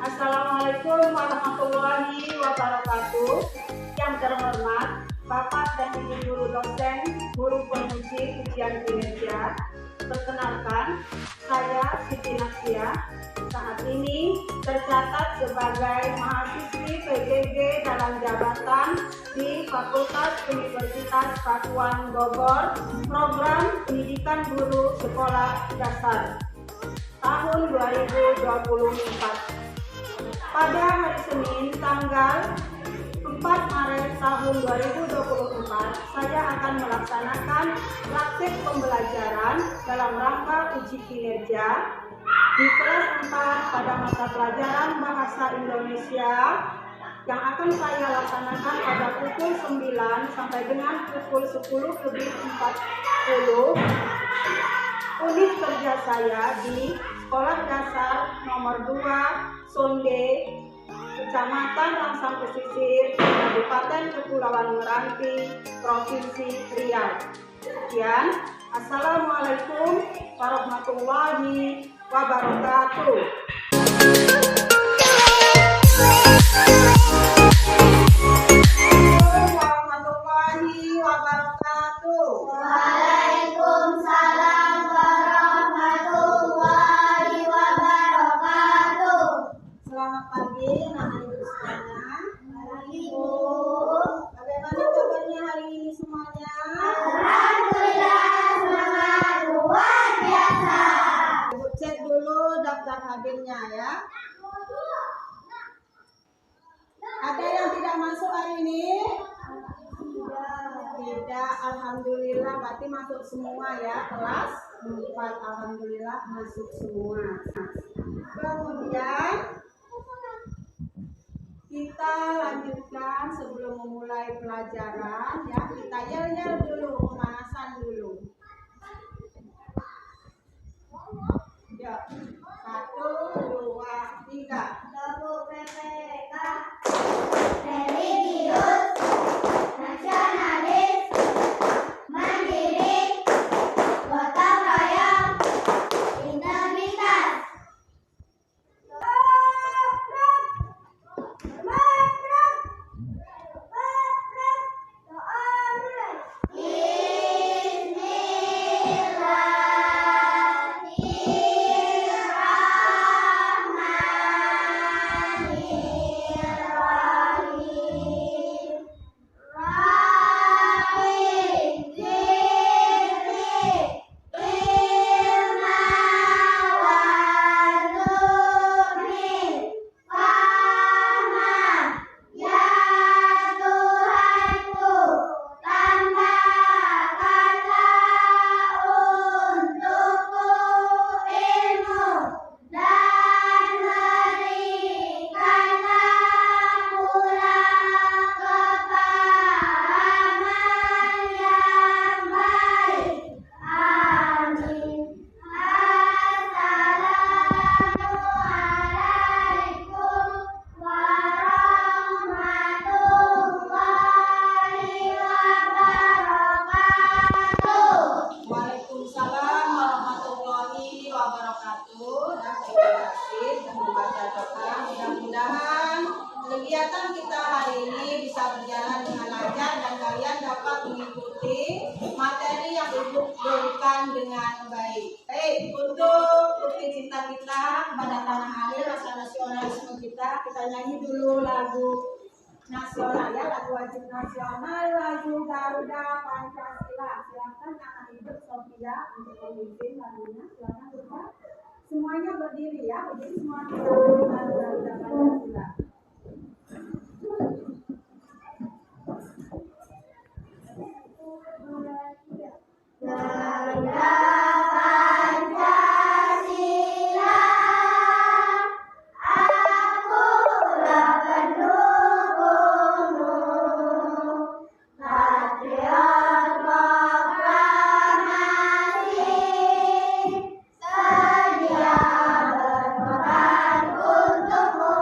Assalamualaikum warahmatullahi wabarakatuh. Yang terhormat Bapak dan Ibu guru dosen, guru penguji ujian kinerja. Perkenalkan, saya Siti Nasya. Saat ini tercatat sebagai mahasiswi PJJ dalam jabatan di Fakultas Universitas Pakuan Bogor, program Pendidikan Guru Sekolah Dasar tahun 2024. Pada hari Senin tanggal 4 Maret tahun 2024, saya akan melaksanakan praktik pembelajaran dalam rangka uji kinerja di kelas 4 pada mata pelajaran Bahasa Indonesia yang akan saya laksanakan pada pukul 9 sampai dengan pukul 10:40. Unit kerja saya di Sekolah Dasar nomor 2 Sonde, Kecamatan Rangsang Pesisir, Kabupaten Kepulauan Meranti, Provinsi Riau. Sekian, Assalamualaikum warahmatullahi wabarakatuh. Warahmatullahi wabarakatuh. Waalaikumsalam warahmatullahi wabarakatuh. Selamat pagi, anak ibu sekalian. Ibu, Bagaimana kabarnya hari ini semuanya? alhamdulillah semangat luar biasa. Ibu cek dulu daftar hadirnya ya. Ada yang tidak masuk hari ini? Tidak, alhamdulillah berarti masuk semua ya, kelas 4 alhamdulillah masuk semua. Kemudian kita lanjutkan sebelum memulai pelajaran ya, kita yel-yel dulu, pemanasan dulu. Yuk, 1, 2, 3. WPPK religius, nasionalis, mandiri, gotong royong, integritas. Waalaikumsalam warahmatullahi wabarakatuh. Dan terima kasih dan membaca doa. Mudah-mudahan kegiatan kita hari ini bisa berjalan dengan lancar dan kalian dapat mengikuti materi yang Ibu berikan dengan baik. Baik, untuk bukti cinta kita kepada tanah air, rasa nasionalisme kita nyanyi dulu lagu nasional ya, lagu wajib nasional, lagu Garuda Pancasila. Silakan anak ibu Sofia untuk memimpin lagunya. Silakan kita semuanya berdiri ya, berdiri semua kita lagu Garuda Pancasila. Garuda Pancasila, akulah pendukungmu, patriot proklamasi, sedia berkorban untukmu.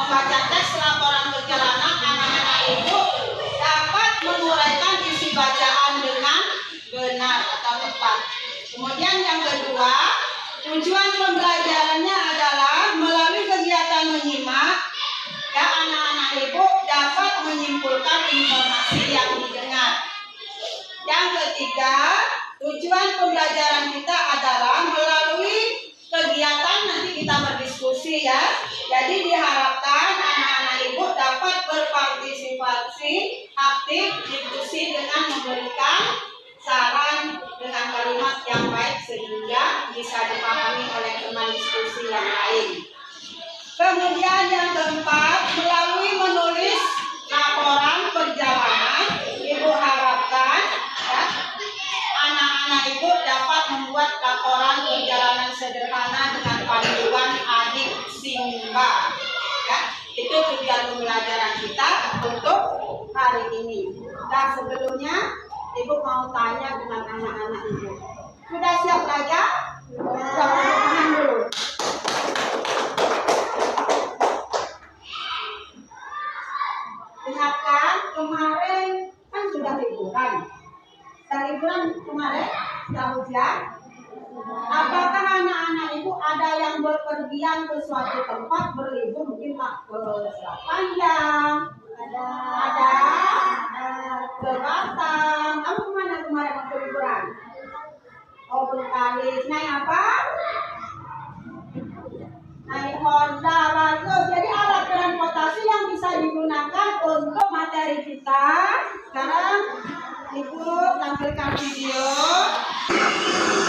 membaca teks laporan perjalanan anak-anak ibu dapat menguraikan isi bacaan dengan benar atau tepat. Kemudian yang kedua, tujuan pembelajarannya adalah melalui kegiatan menyimak, ya anak-anak ibu dapat menyimpulkan informasi yang didengar. Yang ketiga, tujuan pembelajaran kita adalah melalui kegiatan nanti kita berdiskusi ya. Jadi diharapkan anak-anak ibu dapat berpartisipasi aktif diskusi dengan memberikan saran dengan kalimat yang baik sehingga bisa dipahami oleh teman diskusi yang lain. Kemudian yang keempat, melalui menulis laporan perjalanan, ibu harapkan ya, anak-anak ibu dapat membuat laporan perjalanan sederhana dengan panduan adik Simba. Ya, itu tujuan pembelajaran kita untuk hari ini. Dan sebelumnya, ibu mau tanya dengan anak-anak ibu. Sudah siap belajar? Sudah tangan dulu. Ingatkan kemarin kan sudah liburan. Dan liburan kemarin sudah hujan. Apakah anak-anak ibu ada yang berpergian ke suatu tempat berlibur mungkin ke Selat Panjang? Ada ke Batam. Kamu kemana kemarin waktu liburan? Oh, Bengkalis. Naik apa? Naik Honda. Bagus. Jadi alat transportasi yang bisa digunakan untuk materi kita. Sekarang ibu tampilkan video.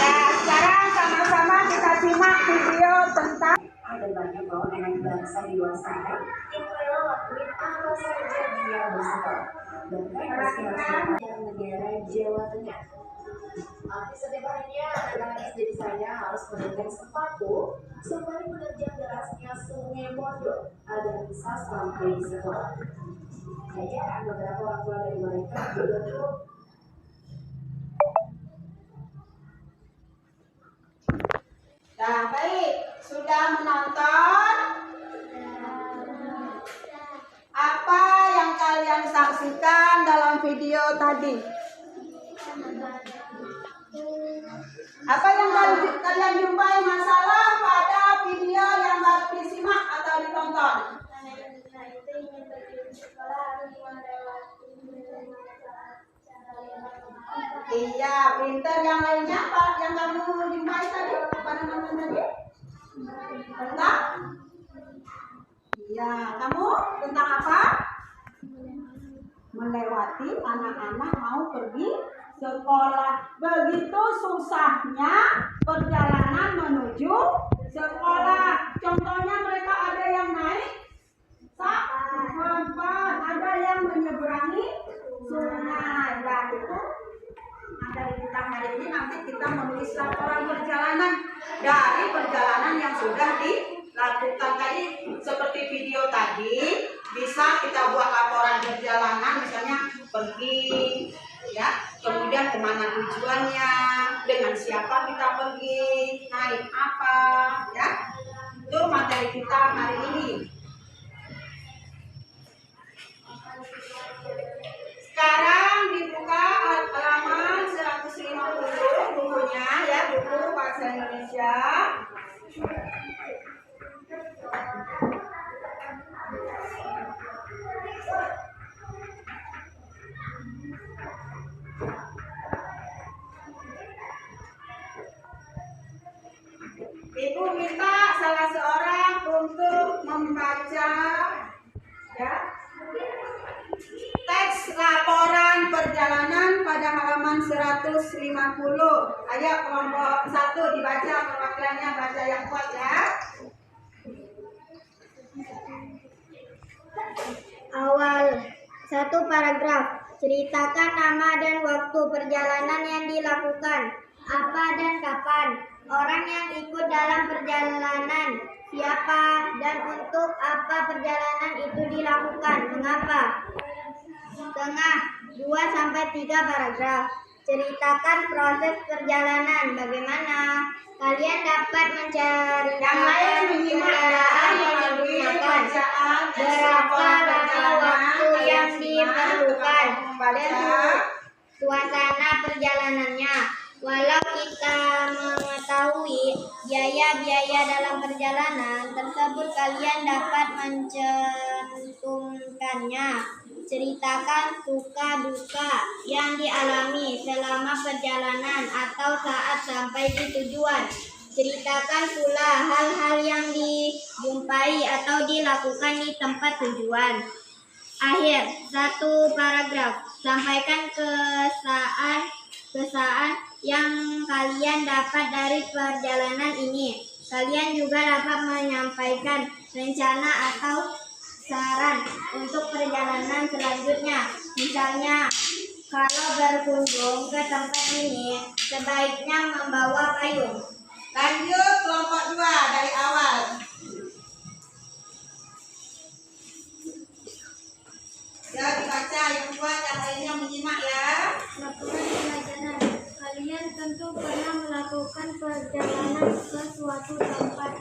Nah, sekarang sama-sama kita simak video tentang ada banyak bahwa anak bangsa di luar sana yang rela lakuin apa saja biar bersekolah. Bahkan meski harus yang negara Jawa Tengah. Tapi setiap harinya anak-anak SD di sana harus menerjang sepatu sembari menerjang derasnya Sungai Mondo agar bisa sampai di sekolah. Hanya beberapa orang tua dari mereka juga turut. Nah, baik. Sudah menonton? Apa yang kalian saksikan dalam video tadi? Apa yang kalian jumpai masalah pada video yang baru disimak atau ditonton? Iya, pinter. Yang lainnya apa yang kamu jumpai tadi? Pada nonton tadi? Tentang? Iya, kamu tentang apa? Melewati anak-anak mau pergi sekolah. Begitu susahnya perjalanan menuju sekolah. Contohnya mereka ada yang naik sampan, ada yang menyeberangi sungai. Nah, itu materi kita hari ini. Nanti kita menulis laporan perjalanan dari perjalanan yang sudah dilakukan tadi. Seperti video tadi, bisa kita buat laporan perjalanan, misalnya pergi, ya, kemudian kemana tujuannya, dengan siapa kita pergi, naik apa, ya. Itu materi kita hari ini. Sekarang dibuka halaman 150 bukunya, ya, buku bahasa Indonesia. Ibu minta salah seorang untuk membaca, ya, teks laporan perjalanan pada halaman 150. Ayo kelompok 1 dibaca, perwakilannya baca yang kuat ya. Awal 1 paragraf. Ceritakan nama dan waktu perjalanan yang dilakukan. Apa dan kapan. Orang yang ikut dalam perjalanan. Siapa dan untuk apa perjalanan itu dilakukan. Mengapa. Tengah 2-3 paragraf. Ceritakan proses perjalanan. Bagaimana kalian dapat mencari Yang lain menyimak kendaraan yang melalui digunakan. bacaan berapa lama waktu yang diperlukan, dan suasana perjalanannya. Walau kita mengetahui biaya-biaya dalam perjalanan tersebut, kalian dapat mencantumkannya. Ceritakan suka duka yang dialami selama perjalanan atau saat sampai di tujuan. Ceritakan pula hal-hal yang dijumpai atau dilakukan di tempat tujuan. Akhir, 1 paragraf. Sampaikan kesan yang kalian dapat dari perjalanan ini. Kalian juga dapat menyampaikan rencana atau saran untuk perjalanan selanjutnya. Misalnya, kalau berkunjung ke tempat ini, sebaiknya membawa payung. Lanjut kelompok 2 dari awal. Ya, dibaca yang buat, yang lainnya menyimak ya. Laporan pelajaran. Kalian tentu pernah melakukan perjalanan ke suatu tempat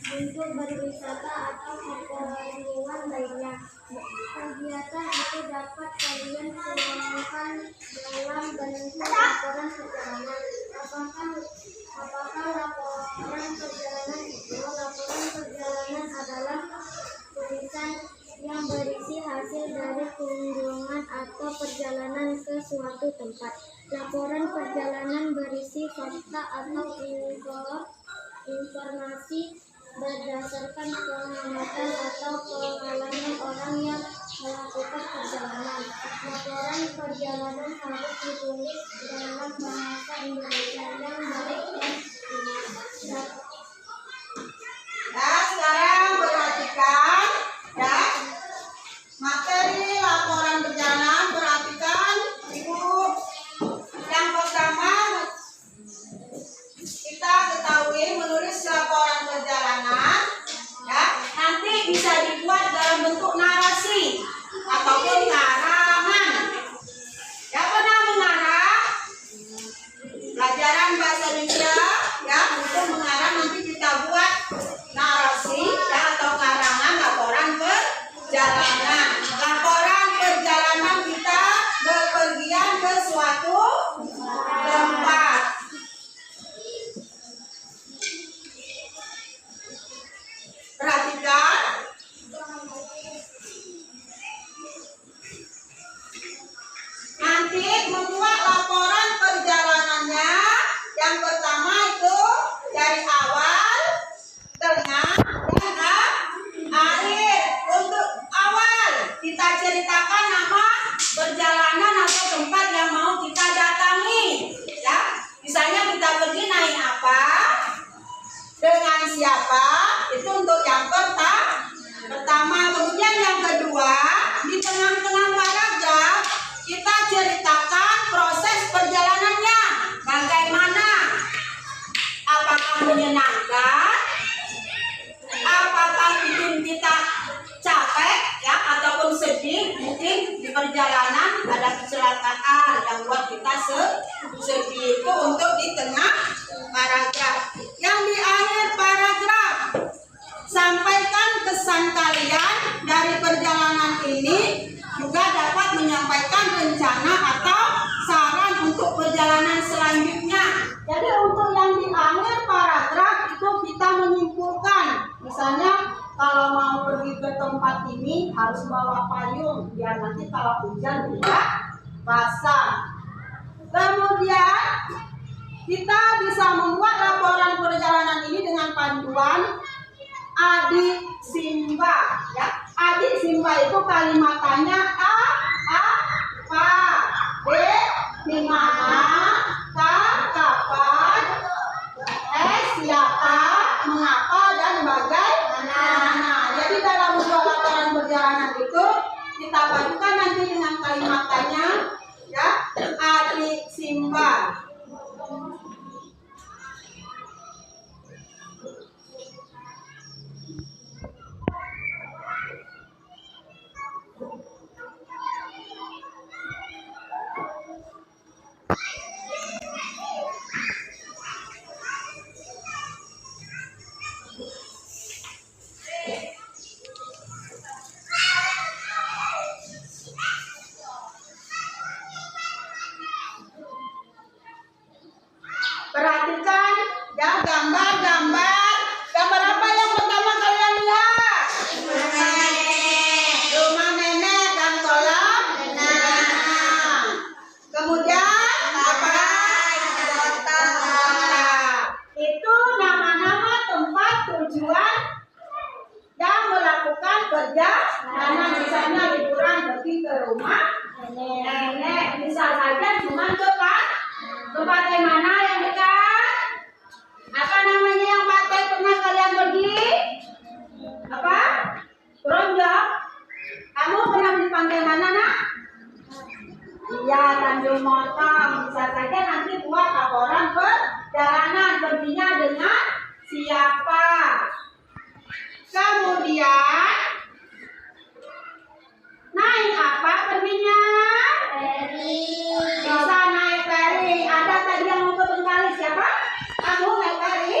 untuk berwisata atau keperluan lainnya. Kegiatan itu dapat kalian tuangkan dalam bentuk laporan perjalanan. Apakah laporan perjalanan itu? Laporan perjalanan adalah tulisan yang berisi hasil dari kunjungan atau perjalanan ke suatu tempat. Laporan perjalanan berisi fakta atau informasi berdasarkan pengamatan atau pengalaman orang yang melakukan perjalanan. Laporan perjalanan harus ditulis dalam bahasa Indonesia yang baik dan benar. Nah, sekarang perhatikan ya materi laporan perjalanan. Perhatikan Ibu. Yang pertama, kita ketahui menulis laporan perjalanan ya nanti bisa dibuat dalam bentuk narasi ataupun karangan. Ya, pernah mengarang pelajaran bahasa Indonesia ya, untuk mengarang nanti kita buat narasi ya atau karangan laporan perjalanan. Laporan perjalanan kita bepergian ke suatu tempat. Perhatikan. Nanti membuat laporan perjalanannya. Yang pertama itu dari awal, tengah, dan akhir. Untuk awal kita ceritakan nama perjalanan atau tempat yang mau kita datangi. Ya, misalnya kita pergi naik apa, dengan siapa, itu untuk yang pertama. Kemudian yang kedua, di tengah-tengah paragraf kita ceritakan proses perjalanannya. Bagaimana? Apakah menyenangkan? Apakah bikin kita capek ya ataupun sedih? Mungkin di perjalanan ada kecelakaan yang buat kita sedih. Itu untuk di tengah paragraf. Yang di akhir paragraf, sampaikan kesan kalian dari perjalanan ini, juga dapat menyampaikan rencana atau saran untuk perjalanan selanjutnya. Jadi untuk yang di akhir paragraf itu kita menyimpulkan. Misalnya kalau mau pergi ke tempat ini harus bawa payung biar nanti kalau hujan tidak basah. Kemudian kita bisa membuat laporan perjalanan ini dengan panduan adik Simba ya. Adik Simba itu kalimatannya apa, B di mana, K kapan, S siapa, mengapa, dan bagaimana. Jadi dalam membuat laporan perjalanan itu kita padukan nanti dengan kalimatannya ya, adik Simba. perjalanan, misalnya liburan pergi ke rumah nenek, bisa saja cuma ke pantai mana yang dekat? Apa namanya yang pantai pernah kalian pergi? Apa? Ronjong. Kamu pernah di pantai mana, nak? Iya, Tanjung Motong. Bisa saja nanti buat laporan perjalanan, perginya dengan siapa. Kemudian naik apa perginya? Ferry. Bisa naik ferry. Ada tadi yang mau ke Bengkalis, siapa? Kamu naik ferry?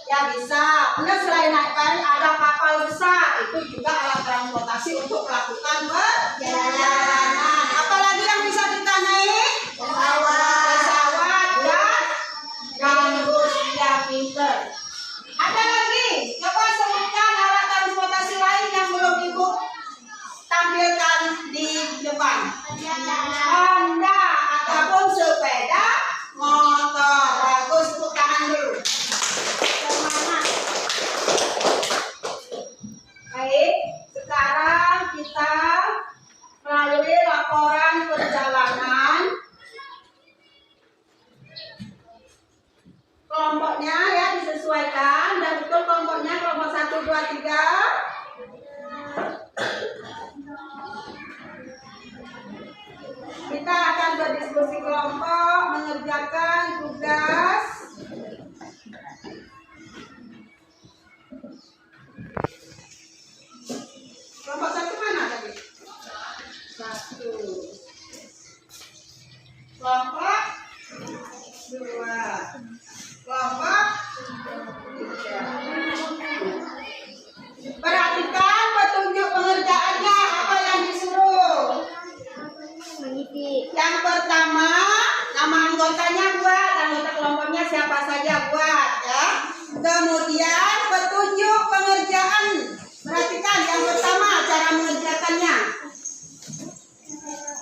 Ya bisa. Kemudian selain naik ferry ada kapal besar. Itu juga alat transportasi untuk melakukan perjalanan. Apalagi yang bisa kita naik? Pesawat dan bus. Ya, pinter. Ada lagi? Coba sebutkan alat transportasi lain yang belum Ibu tampilkan di depan. Honda ataupun sepeda motor. Bagus, tepuk tangan dulu. Semangat. Baik, sekarang kita melalui laporan perjalanan. Kelompoknya ya disesuaikan dan betul kelompoknya kelompok 1, 2, 3. Kita akan berdiskusi kelompok, mengerjakan tugas. Kelompok 1 mana tadi? 1. Kelompok 2. Kelompok 3. Perhatikan petunjuk pengerjaannya, apa yang disuruh. Mengisi. Yang pertama, nama anggotanya buat, anggota kelompoknya siapa saja buat ya. Kemudian petunjuk pengerjaan. Perhatikan yang pertama cara mengerjakannya.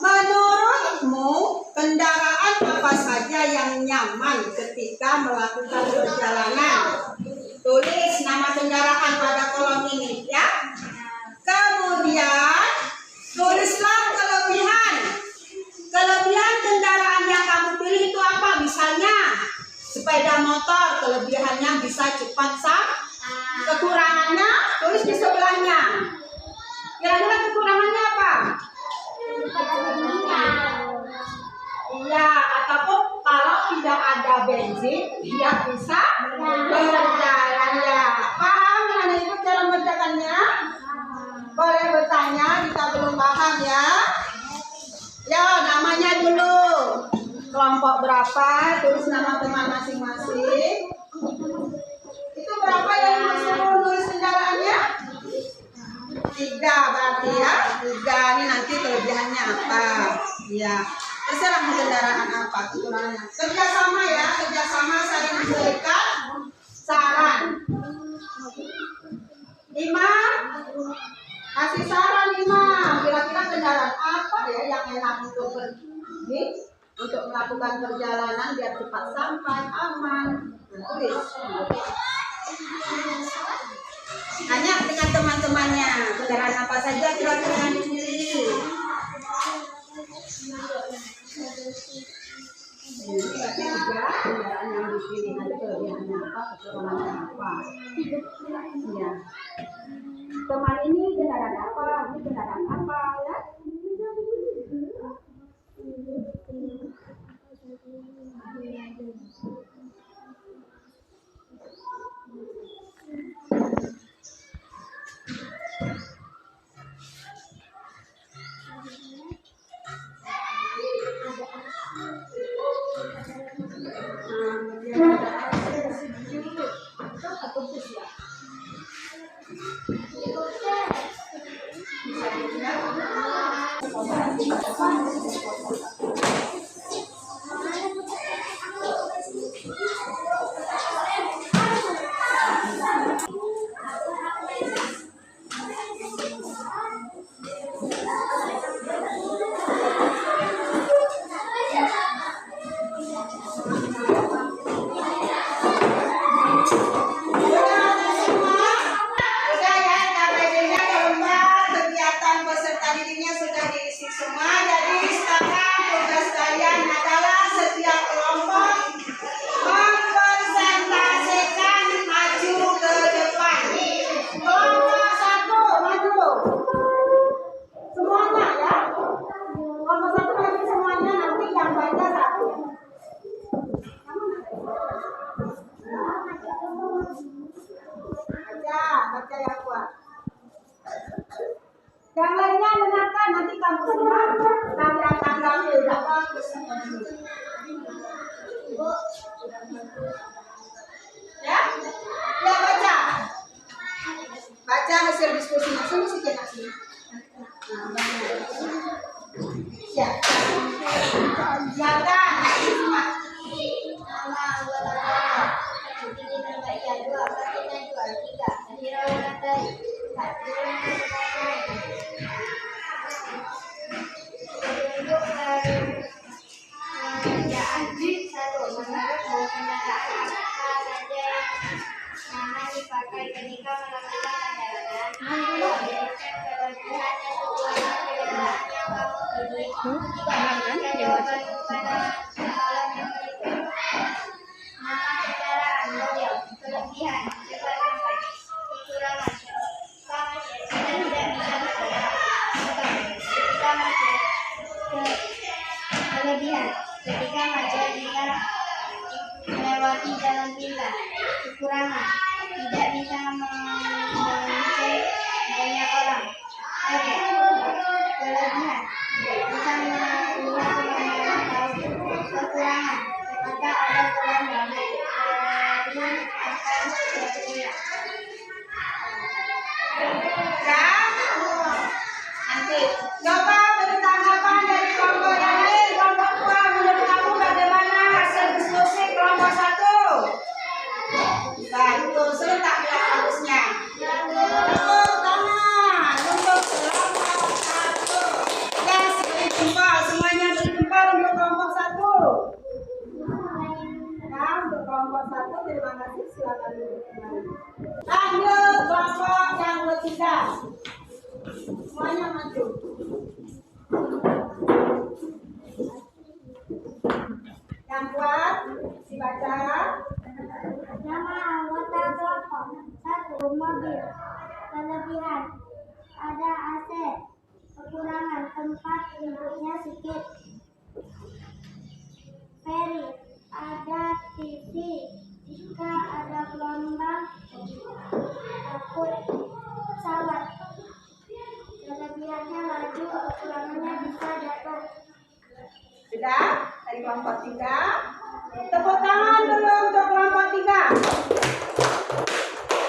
Menurutmu kendaraan apa saja yang nyaman ketika melakukan perjalanan? Tulis nama kendaraan pada kolom ini ya. Kemudian tulislah kelebihan. Kelebihan kendaraan yang kamu pilih itu apa? Misalnya sepeda motor, kelebihannya bisa cepat sampai. Kekurangannya tulis di sebelahnya. Kira-kira kekurangannya apa? Iya, ataupun kalau tidak ada bensin, tidak bisa berjalan ya. Paham dengan Ibu cara mengerjakannya? Boleh bertanya jika belum paham ya. Ya, namanya dulu. Kelompok berapa? Tulis nama teman masing-masing. Itu berapa yang disuruh nulis kendaraannya? 3 berarti ya. 3 ini nanti kelebihannya apa? Ya, terserah mau kendaraan apa kekurangannya. Kerjasama ya, kerjasama saling memberikan saran. 5, kasih saran 5. Kira-kira kendaraan apa ya yang enak untuk pergi, untuk melakukan perjalanan biar cepat sampai, aman. Tulis. Tanya dengan teman-temannya, kendaraan apa saja kira-kira yang dipilih. Ini berarti 3 kendaraan yang dipilih. Nanti kelebihannya apa, kekurangannya apa. Ya. Teman ini kendaraan apa, ini kendaraan apa ya. Semua jadi sekarang tugas kalian adalah setiap kelompok mempresentasikan maju ke depan. Kelompok 1 maju. Semuanya ya. Kelompok 1 maju semuanya, nanti yang baca 1. Baca yang kuat. Yang lainnya dengarkan, nanti kamu semua tanda-tandanya udah bagus. Ya? Ya baca. Baca hasil diskusinya. Sini sini sini. Ya. Silakan. Nama anggota kelompok ini terbaik 2, Fatina 2, 3, Zahira Wulandari 4, untuk pekerjaan 1, menurut bahan kendaraan apa saja yang dipakai ketika melakukan perjalanan. 2, jelaskan kelebihan dan kekurangan kendaraan yang kamu pilih. 3, berikan jawaban kepada soalan yang berikut. Nama kendaraan, model, kelebihan, cepat sampai, kekurangan, ketika tidak bisa bergerak, ketika macet, kelebihan, ketika macet bisa melewati jalan pintas, kekurangan, tidak bisa mengecek banyak orang, oke, kelebihan, bisa melihat pemandangan laut, kekurangan, ketika ada gelombang, lalu akan bergoyang. Ya. Nanti coba beri tanggapan dari kelompok yang lain. Kelompok 2 menurut kamu bagaimana hasil diskusi kelompok 1? Baik, serentak bilang bagusnya. Tepuk tangan untuk kelompok 1. Ya, beri jempol, semuanya beri jempol untuk kelompok 1. Nah, untuk kelompok 1 terima kasih, silakan duduk kembali. Lanjut kelompok yang ketiga. Semuanya maju. Yang kuat dibaca. Nama anggota kelompok 1, mobil, kelebihan, ada AC, kekurangan, tempat duduknya sedikit. Ferry, ada TV, jika ada gelombang, takut pesawat. Kelebihannya laju, kekurangannya bisa jatuh. Sudah? Dari kelompok 3. Tepuk tangan dulu untuk kelompok 3.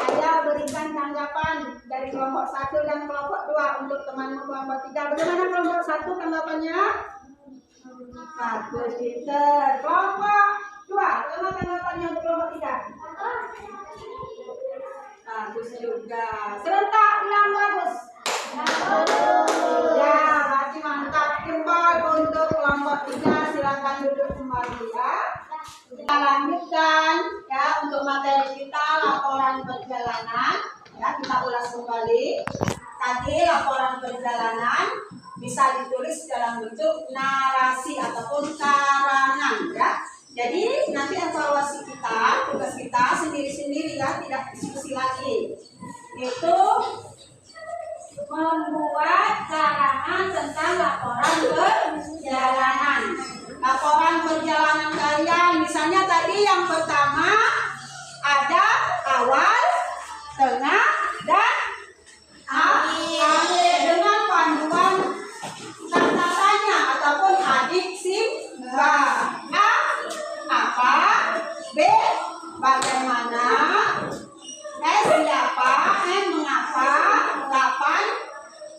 Saya berikan tanggapan dari kelompok 1 dan kelompok 2 untuk teman kelompok 3. Bagaimana kelompok 1 tanggapannya? Bagus, pinter. Kelompok 2, bagaimana tanggapannya untuk kelompok 3? Bagus juga. Serentak bilang bagus. Ya, berarti mantap. Jempol untuk kelompok 3. Silakan duduk kembali ya. Kita lanjutkan ya untuk materi kita laporan perjalanan. Ya, kita ulas kembali. Tadi laporan perjalanan bisa ditulis dalam bentuk narasi ataupun karangan ya. Jadi nanti evaluasi kita, tugas kita sendiri-sendiri ya, tidak diskusi lagi. Itu membuat karangan tentang laporan perjalanan. Laporan perjalanan kalian, misalnya tadi yang pertama ada awal, tengah, dan akhir dengan panduan kata tanya ataupun adik simba. A, apa? B, bagaimana? S, siapa? M, mengapa? Kapan?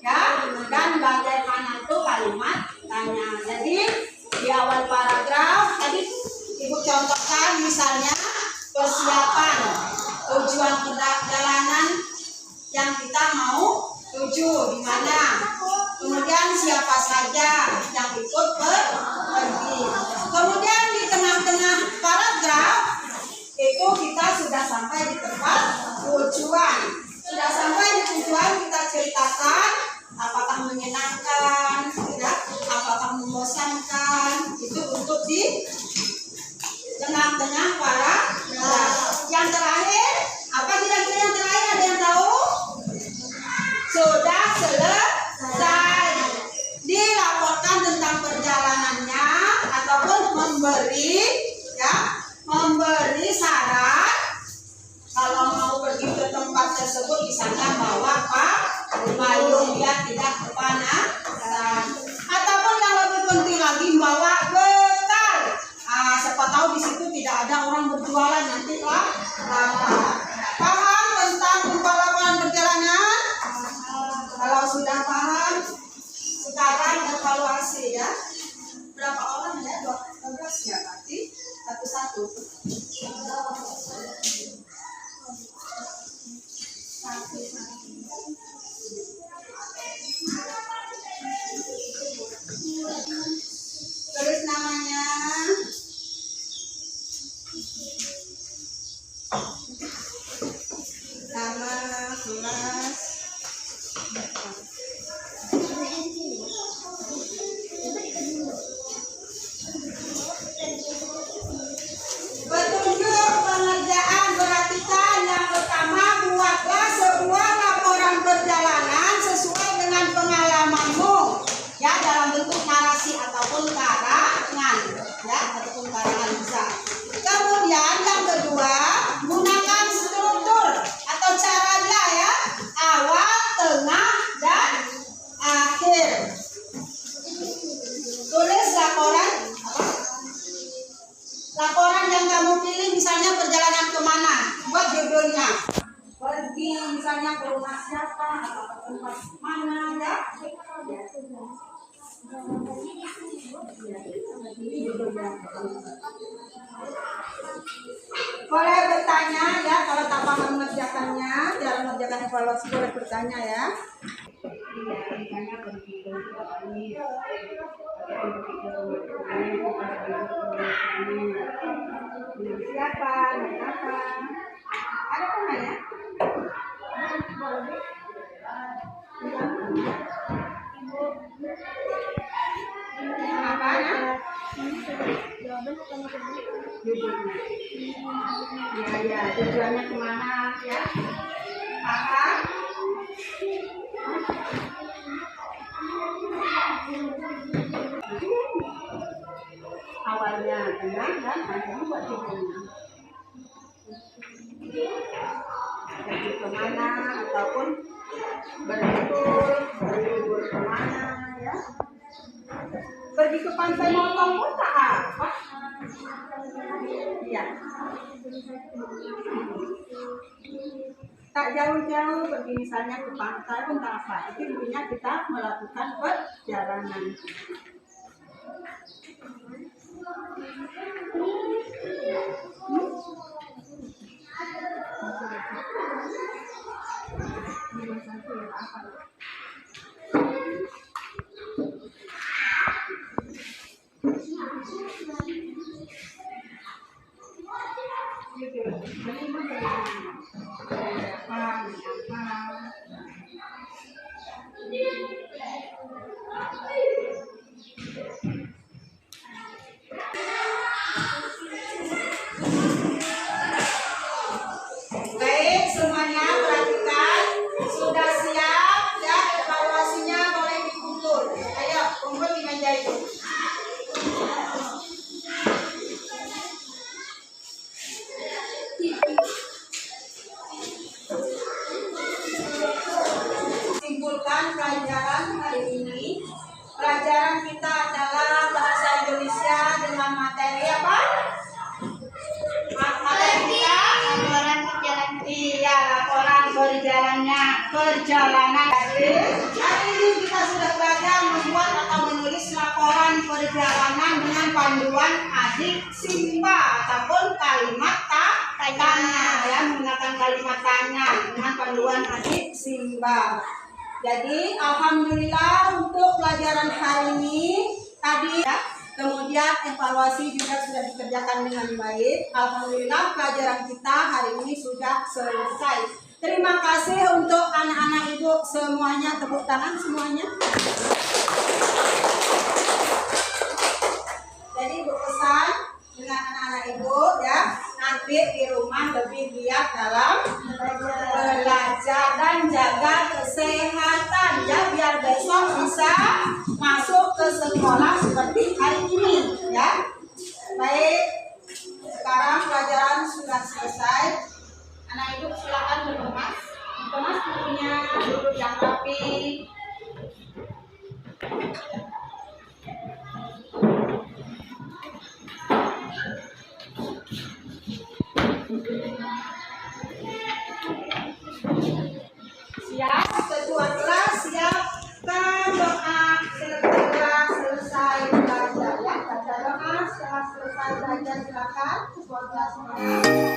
Ya, dan bagaimana itu kalimat tanya. Jadi di awal paragraf tadi Ibu contohkan misalnya persiapan tujuan perjalanan yang kita mau tuju di mana. Kemudian siapa saja yang ikut pergi. Kemudian di tengah-tengah paragraf itu kita sudah sampai di tempat tujuan. Sudah sampai di tujuan kita ceritakan apakah menyenangkan, tidak? sudah selesai. Dilaporkan tentang perjalanannya ataupun memberi saran kalau mau pergi ke tempat tersebut misalnya bawa payung biar tidak kepanasan, ataupun yang lebih penting lagi bawa bekal. Siapa tahu di situ tidak ada orang berjualan nanti lah. Paham tentang pengalaman perjalanan? Kalau sudah paham, sekarang evaluasi ya. Berapa orang ya? 12 ya berarti satu-satu. Tulis namanya. Nama, kelas. Petunjuk pengerjaan perhatikan yang pertama, buatlah sebuah laporan perjalanan sesuai dengan pengalamanmu ya, dalam bentuk narasi ataupun karangan ya, ataupun karangan bisa. Kemudian yang kedua, gunakan struktur atau caranya ya, awal, tengah, dan akhir. Tulis laporan laporan yang kamu pilih, misalnya perjalanan kemana, buat judulnya. Pergi misalnya ke rumah siapa atau ke tempat mana ya. Boleh bertanya ya, kalau tak paham mengerjakannya, cara mengerjakan evaluasi boleh bertanya ya. Misalnya pergi ke siapa, naik apa? Ada pernah ya? Apa ya? Ya, tujuannya kemana ya? Paham? Awalnya tengah dan akhirnya buat judulnya. Pergi kemana ataupun berlibur kemana ya? Pergi ke pantai Motong pun tak apa. Iya. Tak jauh-jauh pergi misalnya ke pantai pun tak apa. Itu intinya kita melakukan perjalanan. Baik, semuanya perhatikan. Sudah siap ya, evaluasinya boleh dikumpul. Ayo, kumpul di meja itu. Simpulkan pelajaran hari ini. Pelajaran kita adalah bahasa Indonesia dengan materi apa? Materi kita Laporan perjalanan. iya, laporan perjalanan. Hari ini kita sudah belajar membuat atau menulis laporan perjalanan dengan panduan adik Simba ataupun kalimat tanya ya, menggunakan kalimat tanya dengan panduan adik Simba. Jadi alhamdulillah untuk pelajaran hari ini tadi ya, kemudian evaluasi juga sudah dikerjakan dengan baik. Alhamdulillah pelajaran kita hari ini sudah selesai. Terima kasih untuk anak-anak ibu semuanya, tepuk tangan semuanya. Jadi ibu pesan dengan anak-anak ibu ya, nanti di rumah lebih giat dalam belajar. baca dan jaga kesehatan ya, biar besok bisa masuk ke sekolah seperti hari ini ya. Baik, sekarang pelajaran sudah selesai. Anak ibu silakan dikemas bukunya, duduk yang rapi. Siap, ketua kelas siapkan doa setelah selesai belajar ya. Baca doa setelah selesai belajar, silakan ketua kelas.